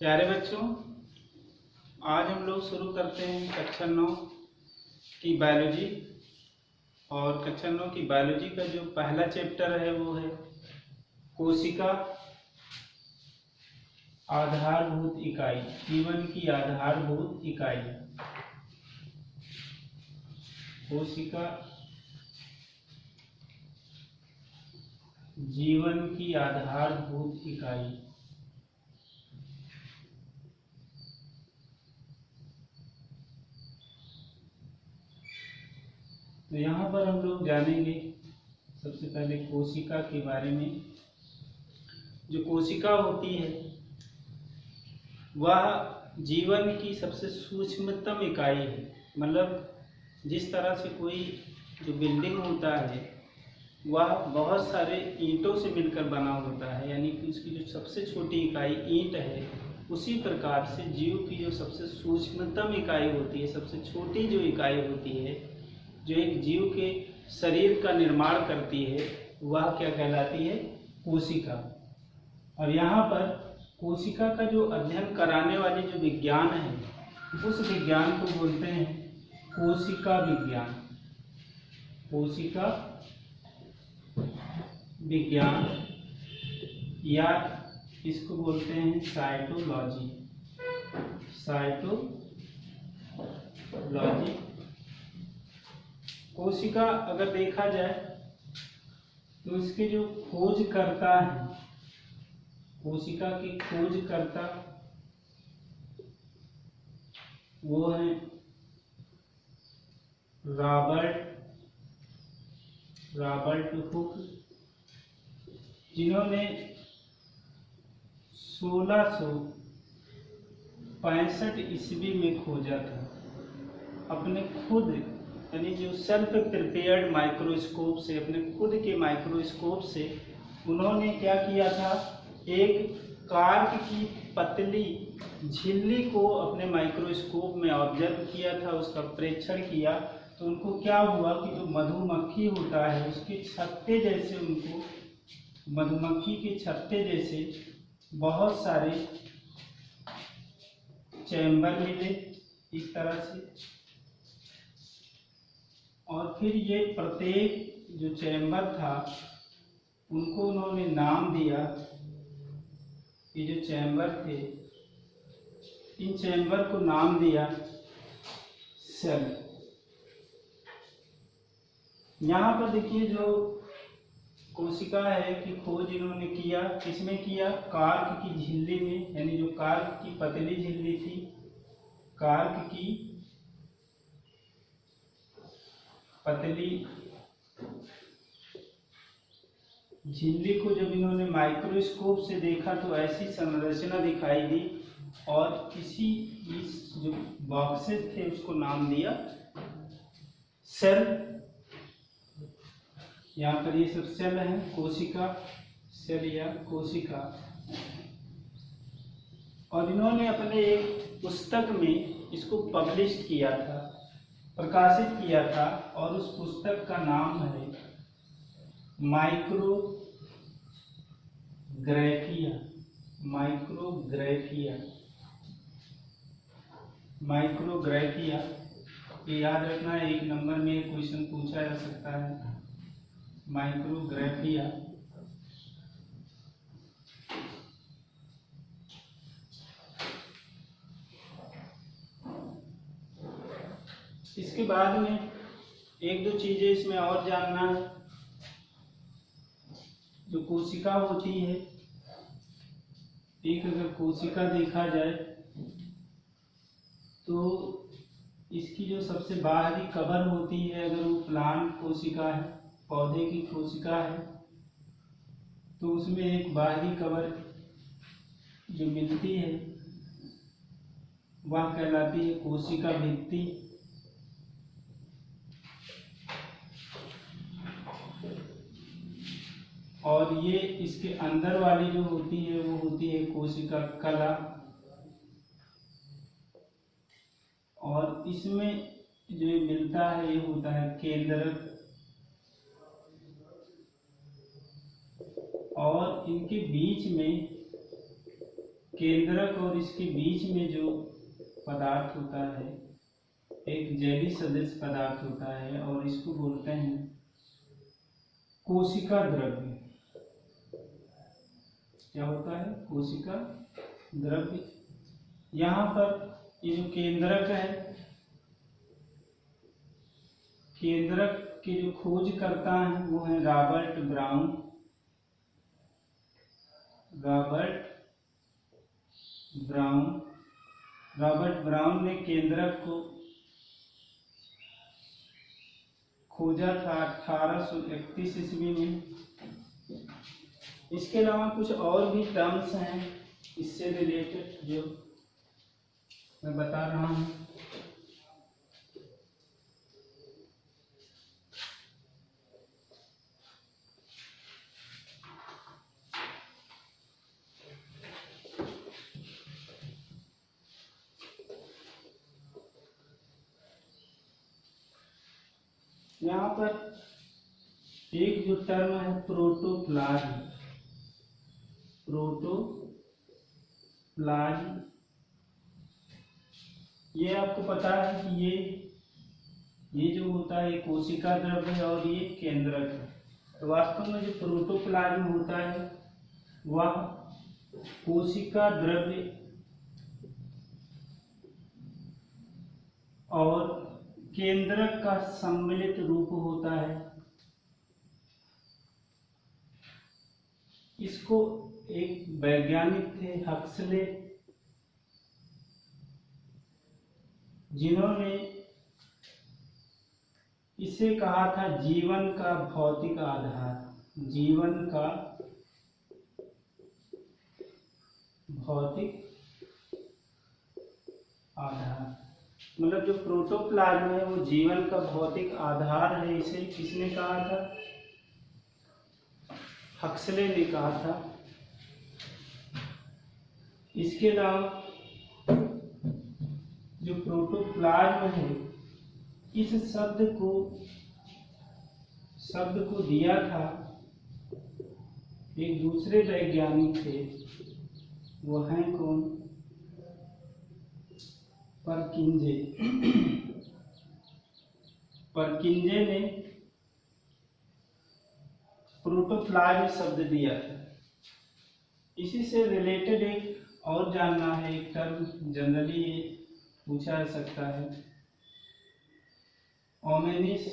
प्यारे बच्चों, आज हम लोग शुरू करते हैं कक्षा 9 की बायोलॉजी। और कक्षा 9 की बायोलॉजी का जो पहला चैप्टर है वो है कोशिका आधारभूत इकाई, जीवन की आधारभूत इकाई। कोशिका जीवन की आधारभूत इकाई। तो यहाँ पर हम लोग जानेंगे सबसे पहले कोशिका के बारे में। जो कोशिका होती है वह जीवन की सबसे सूक्ष्मतम इकाई है। मतलब जिस तरह से कोई जो बिल्डिंग होता है वह बहुत सारे ईंटों से मिलकर बना होता है, यानी कि उसकी जो सबसे छोटी इकाई ईंट है, उसी प्रकार से जीव की जो सबसे सूक्ष्मतम इकाई होती है, सबसे छोटी जो इकाई होती है जो एक जीव के शरीर का निर्माण करती है, वह क्या कहलाती है? कोशिका। और यहाँ पर कोशिका का जो अध्ययन कराने वाली जो विज्ञान है उस विज्ञान को बोलते हैं कोशिका विज्ञान। कोशिका विज्ञान या इसको बोलते हैं साइटोलॉजी। साइटोलॉजी। कोशिका अगर देखा जाए तो इसके जो खोजकर्ता हैं, कोशिका के खोजकर्ता वो हैं रॉबर्ट हुक, जिन्होंने 1665 ईस्वी में खोजा था अपने खुद, यानी जो सेल्फ प्रिपेयर्ड माइक्रोस्कोप से, अपने खुद के माइक्रोस्कोप से उन्होंने क्या किया था? एक कार्क की पतली झिल्ली को अपने माइक्रोस्कोप में ऑब्जर्व किया था, उसका प्रेक्षण किया। तो उनको क्या हुआ कि जो मधुमक्खी होता है उसके छत्ते जैसे, उनको मधुमक्खी के छत्ते जैसे बहुत सारे चैम्बर मिले इस तरह से। और फिर ये प्रत्येक जो चैम्बर था उनको उन्होंने नाम दिया। ये जो चैम्बर थे इन चैम्बर को नाम दिया सेल। यहाँ पर देखिए जो कोशिका है कि खोज इन्होंने किया, किसमें किया? कार्क की झिल्ली में, यानी जो कार्क की पतली झिल्ली थी, कार्क की पतली झिल्ली को जब इन्होंने माइक्रोस्कोप से देखा तो ऐसी संरचना दिखाई दी। और इस जो बॉक्सेस थे उसको नाम दिया सेल। यहाँ पर ये सब सेल हैं, कोशिका, सेल या कोशिका। और इन्होंने अपने एक पुस्तक में इसको पब्लिश किया था, प्रकाशित किया था, और उस पुस्तक का नाम है माइक्रोग्राफिया। माइक्रोग्राफिया ये याद रखना है, एक नंबर में क्वेश्चन पूछा जा सकता है। माइक्रोग्राफिया। इसके बाद में एक दो चीजें इसमें और जानना है। जो कोशिका होती है, एक अगर कोशिका देखा जाए तो इसकी जो सबसे बाहरी कवर होती है, अगर वो प्लांट कोशिका है, पौधे की कोशिका है, तो उसमें एक बाहरी कवर जो मिलती है वह कहलाती है कोशिका भित्ति। और ये इसके अंदर वाली जो होती है वो होती है कोशिका कला। और इसमें जो मिलता है ये होता है केंद्रक। और इनके बीच में केंद्रक और इसके बीच में जो पदार्थ होता है एक जैवी सदृश पदार्थ होता है और इसको बोलते हैं कोशिका द्रव्य। क्या होता है? कोशिका द्रव्य। यहाँ पर ये जो केंद्रक है, केंद्रक की जो खोज करता है वो है रॉबर्ट ब्राउन। रॉबर्ट ब्राउन ने केंद्रक को खोजा था 1831 ईस्वी में। इसके अलावा कुछ और भी टर्म्स हैं इससे रिलेटेड जो मैं बता रहा हूँ। यहाँ पर एक जो टर्म है प्रोटोप्लाज्म, ये आपको पता है कि ये जो होता है कोशिका द्रव्य है और ये केंद्रक है। तो वास्तव में जो प्रोटोप्लाज्म होता है वह कोशिका द्रव्य और केंद्रक का सम्मिलित रूप होता है। इसको एक वैज्ञानिक थे हक्सले, जिन्होंने इसे कहा था जीवन का भौतिक आधार। जीवन का भौतिक आधार मतलब जो प्रोटोप्लाज्म है वो जीवन का भौतिक आधार है। इसे किसने कहा था? हक्सले ने कहा था। इसके अलावा जो प्रोटोप्लाज्म है इस शब्द को दिया था एक दूसरे वैज्ञानिक थे, वो हैं कौन? परकिंजे ने प्रोटोप्लाज्म शब्द दिया था। इसी से रिलेटेड एक और जानना है, एक टर्म जनरली पूछा जा सकता है, ओमेनिस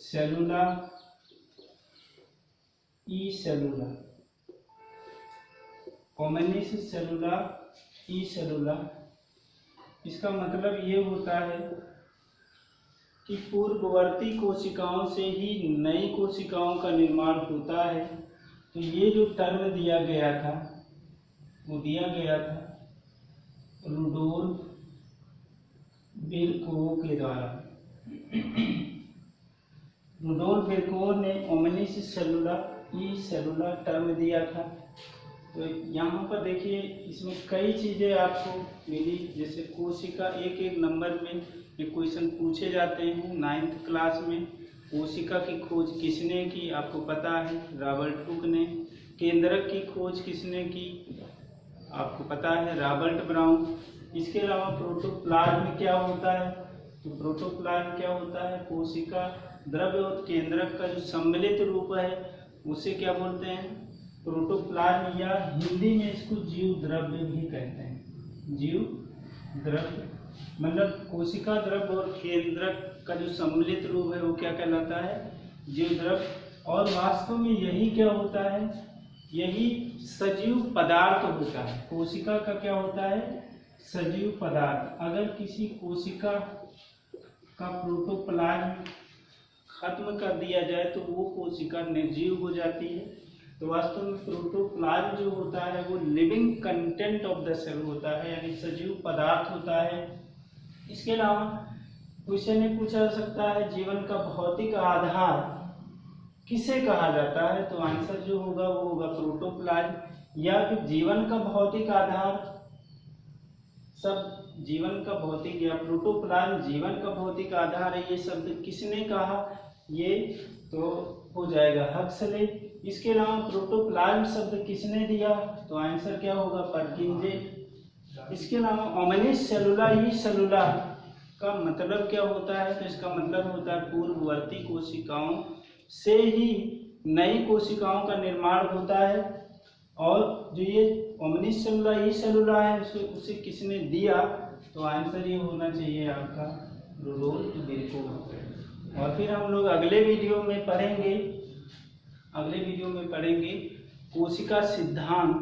सेलुला ई सेलुला। ओमेनिस सेलुला ई सेलुला, इसका मतलब ये होता है कि पूर्ववर्ती कोशिकाओं से ही नई कोशिकाओं का निर्माण होता है। तो ये जो टर्म दिया गया था वो दिया गया था रुडोल्फ विर्कोव के द्वारा। रुडोल्फ विर्कोव ने ओमेनिस सेलुला ई सेलुला टर्म दिया था। तो यहाँ पर देखिए इसमें कई चीज़ें आपको मिली, जैसे कोशिका एक नंबर में ये क्वेश्चन पूछे जाते हैं 9th क्लास में। कोशिका की खोज किसने की? आपको पता है, रॉबर्ट हुक ने। केंद्रक की खोज किसने की? आपको पता है, रॉबर्ट ब्राउन। इसके अलावा प्रोटोप्लाज्म क्या होता है? तो प्रोटोप्लाज्म क्या होता है? कोशिका द्रव्य और केंद्रक का जो सम्मिलित रूप है उसे क्या बोलते हैं? प्रोटोप्लाज्म, या हिंदी में इसको जीव द्रव्य भी कहते हैं। जीव द्रव्य मतलब कोशिका द्रव्य और केंद्रक का जो सम्मिलित रूप है वो क्या कहलाता है? जीव द्रव्य। और वास्तव में यही क्या होता है? यही सजीव पदार्थ होता है। कोशिका का क्या होता है? सजीव पदार्थ। अगर किसी कोशिका का प्रोटोप्लाज्म खत्म कर दिया जाए तो वो कोशिका निर्जीव हो जाती है। तो वास्तव में प्रोटोप्लाज्म जो होता है वो living content of the cell होता है, यानी सजीव पदार्थ होता है। इसके अलावा क्वेश्चन ये पूछा जा सकता है जीवन का भौतिक आधार किसे कहा जाता है? तो आंसर जो होगा वो होगा प्रोटोप्लाज्म। या फिर जीवन का भौतिक आधार, सब जीवन का भौतिक या प्रोटोप्लाज्म जीवन का भौतिक आधार है, ये शब्द किसने कहा? ये तो हो जाएगा हक्सले। इसके अलावा प्रोटोप्लाज्म शब्द किसने दिया, तो आंसर क्या होगा, परकिंजे। इसके अलावा ओमनिस सेलुला ई सेलुला का मतलब क्या होता है, तो इसका मतलब होता है पूर्ववर्ती कोशिकाओं से ही नई कोशिकाओं का निर्माण होता है। और जो ये ओमनिस सेलुला ई सेलुला है उसे किसने दिया, तो आंसर ये होना चाहिए आपका रुडोल्फ विर्कोव। और फिर हम लोग अगले वीडियो में पढ़ेंगे कोशिका सिद्धांत